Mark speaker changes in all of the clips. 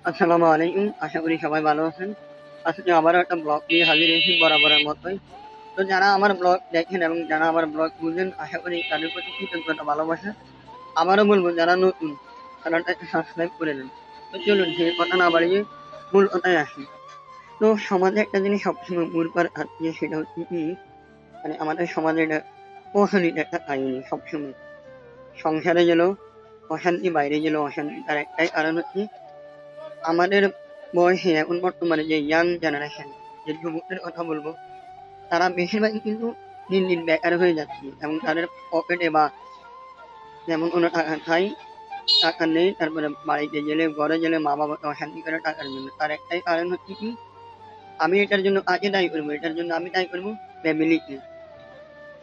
Speaker 1: আসসালামু আলাইকুম। আশা করি সবাই ভালো আছেন। আজকে আবারও একটা ব্লগ নিয়ে হাজির হয়েছি বরাবরের মতোই। তো যারা আমার ব্লগ দেখেন এবং যারা আমার ব্লগ বুঝেন, আশা করি তাদের প্রতি কৃতজ্ঞতা ভালোবাসা। আবারও বলবো যারা নতুন চ্যানেলটাকে সাবস্ক্রাইব করে নেন। তো চলুন সে কথা না বাড়িয়ে মূল কথায় আসি। তো সমাজে একটা জিনিস সবসময় ঘুরপাক খাচ্ছে, সেটা হচ্ছে কি, মানে আমাদের সমাজে এটা প্রচলিত একটা কাহিনী সবসময়। সংসারে গেলেও অশান্তি, বাইরে গেলেও অশান্তি। তার একটাই কারণ হচ্ছে আমাদের বয়সে এখন বর্তমানে যে ইয়াং জেনারেশন, যে যুবকদের কথা বলবো, তারা বেশিরভাগই কিন্তু দিন দিন বেকার হয়ে যাচ্ছে এবং তাদের পকেটে বা যেমন কোনো টাকা খাই, টাকা নেই। তারপরে বাড়িতে গেলে, ঘরে গেলে মা বাবাকে অশান্তি করে টাকার জন্য। তার একটাই কারণ হচ্ছে কি, আমি এটার জন্য কাকে দায়ী করবো? এটার জন্য আমি দায়ী করবো ফ্যামিলিকে।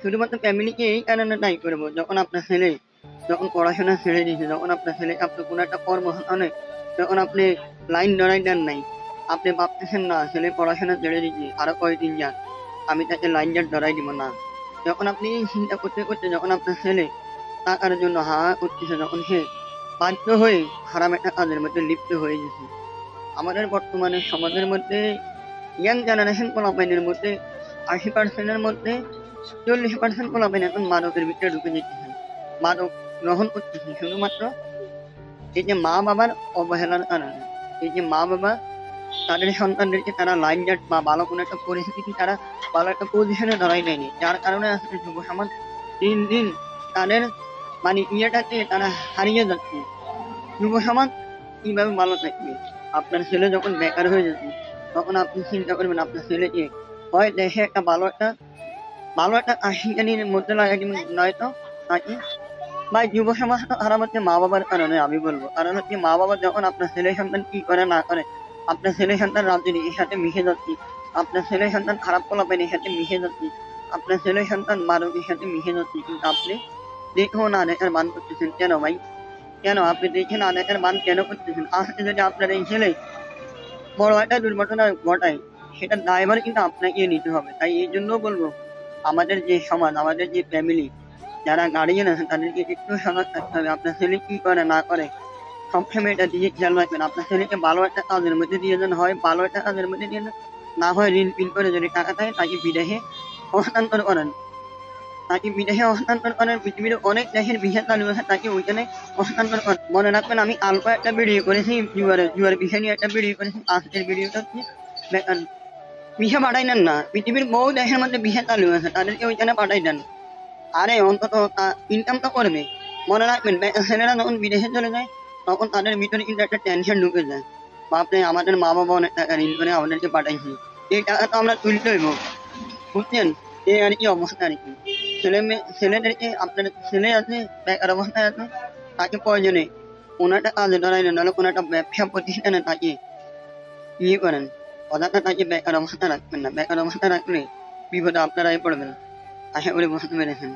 Speaker 1: শুধুমাত্র ফ্যামিলিকে এই কারণে দায়ী করবো, যখন আপনার ছেলে যখন পড়াশোনা ছেড়ে দিয়েছে, যখন আপনার ছেলে আপনার কোনো একটা কর্মস্থানে যখন আপনি লাইন ধরাই দেন নাই, আপনি ভাবতেছেন না ছেলে পড়াশোনা ছেড়ে দিয়েছে, আরো কয়েকদিন যাক আমি তাকে লাইন জাট ধরাই দিব না। যখন আপনি এই চিন্তা করতে করতে যখন আপনার ছেলে টাকার জন্য হা করতেছে, যখন সে বাধ্য হয়ে হারাম একটা কাজের মধ্যে লিপ্ত হয়ে গেছে। আমাদের বর্তমানে সমাজের মধ্যে ইয়াং জেনারেশন পোলাপাইনের মধ্যে 80%-এর মধ্যে 40% পোলাপাইন এখন মাদকের ভিতরে ঢুকে যেতেছে, মাদক গ্রহণ করতেছে শুধুমাত্র এই যে মা বাবার অবহেলার কারণে। এই যে মা বাবা তাদের সন্তানদেরকে তারা লাইন জাট বা ভালো কোনো একটা পরিস্থিতি, তারা ভালো একটা পজিশনে দাঁড়াই নেয়নি, যার কারণে আজকে যুব সমাজ দিন দিন তাদের মানে ইয়েটাকে তারা হারিয়ে যাচ্ছে। যুব সমাজ কিভাবে ভালো থাকবে? আপনার ছেলে যখন বেকার হয়ে যাচ্ছে, তখন আপনি চিন্তা করবেন আপনার ছেলেকে হয় দেশে একটা ভালো একটা আশিকানির মধ্যে লাগাই দিবেন, নয়তো তাকে বা যুব সমাজ খারাপ হচ্ছে মা বাবার কারণে। আমি বলবো কারণ হচ্ছে মা বাবা যখন আপনার ছেলে সন্তান কি করে না করে, আপনার ছেলে সন্তান রাজনীতির সাথে মিশে যাচ্ছে, আপনার ছেলে সন্তান খারাপ পোলাপাইনের সাথে মিশে যাচ্ছে, আপনার ছেলে সন্তান মাদকের সাথে মিশে যাচ্ছে, কিন্তু আপনি দেখো না দেখার বান করতেছেন কেন ভাই? কেন আপনি দেখে না দেখার বান কেন করতেছেন? আজকে যদি আপনার এই ছেলে বড় একটা দুর্ঘটনা ঘটায়, সেটার দায়ভার কিন্তু আপনাকে নিতে হবে। তাই এই জন্য বলবো, আমাদের যে সমাজ, আমাদের যে ফ্যামিলি, যারা গার্ডিয়ান আছে তাদেরকে একটু সজাগ থাকতে হবে। আপনার ছেলে কি করে না করে সবসময় এটা দিয়ে খেয়াল রাখবেন। আপনার ছেলেকে ভালো একটা কাজের মধ্যে দিয়ে দেন, হয় ভালো একটা কাজের মধ্যে দিয়ে দেন, না হয় ঋণ পিন করে যদি টাকা থাকে তাকে বিদেশে হস্তান্তর করেন। তাকে বিদেশে হস্তান্তর করেন। পৃথিবীর অনেক দেশের ভিসা চালু আছে, তাকে ওইখানে হস্তান্তর করেন। মনে রাখবেন, আমি আলফা একটা ভিডিও করেছি, জুয়ার বিষয় নিয়ে একটা ভিডিও করেছি। আজকের ভিডিওটা হচ্ছে বেকার। ভিসা পাঠাই দেন না, পৃথিবীর বহু দেশের মধ্যে ভিসা চালু আছে, তাদেরকে ওইখানে পাঠাই দেন। আরে অন্তত ইনকাম তো করবে। মনে রাখবেন, ছেলেরা যখন বিদেশে চলে যায়, তখন তাদের ভিতরে কিন্তু একটা টেনশন ঢুকে যায়। বাপরে, আমাদের মা বাবা অনেক টাকা ঋণ করে আমাদেরকে পাঠাইছে, এই টাকা তো আমরা তুলতে হইব, বুঝছেন? এই আর কি অবস্থা আর কি। ছেলেদেরকে, আপনার ছেলে আছে বেকার অবস্থায় আছে, তাকে প্রয়োজনে কোনো একটা কাজে ধরাই নেন, নাহলে কোনো একটা ব্যবসা প্রতিষ্ঠানে তাকে ইয়ে করেন। অযথা তাকে বেকার অবস্থা রাখবেন না। বেকার অবস্থা রাখলে বিপদে আপনারাই পড়বেন। আশা করি বুঝতে পেরেছেন।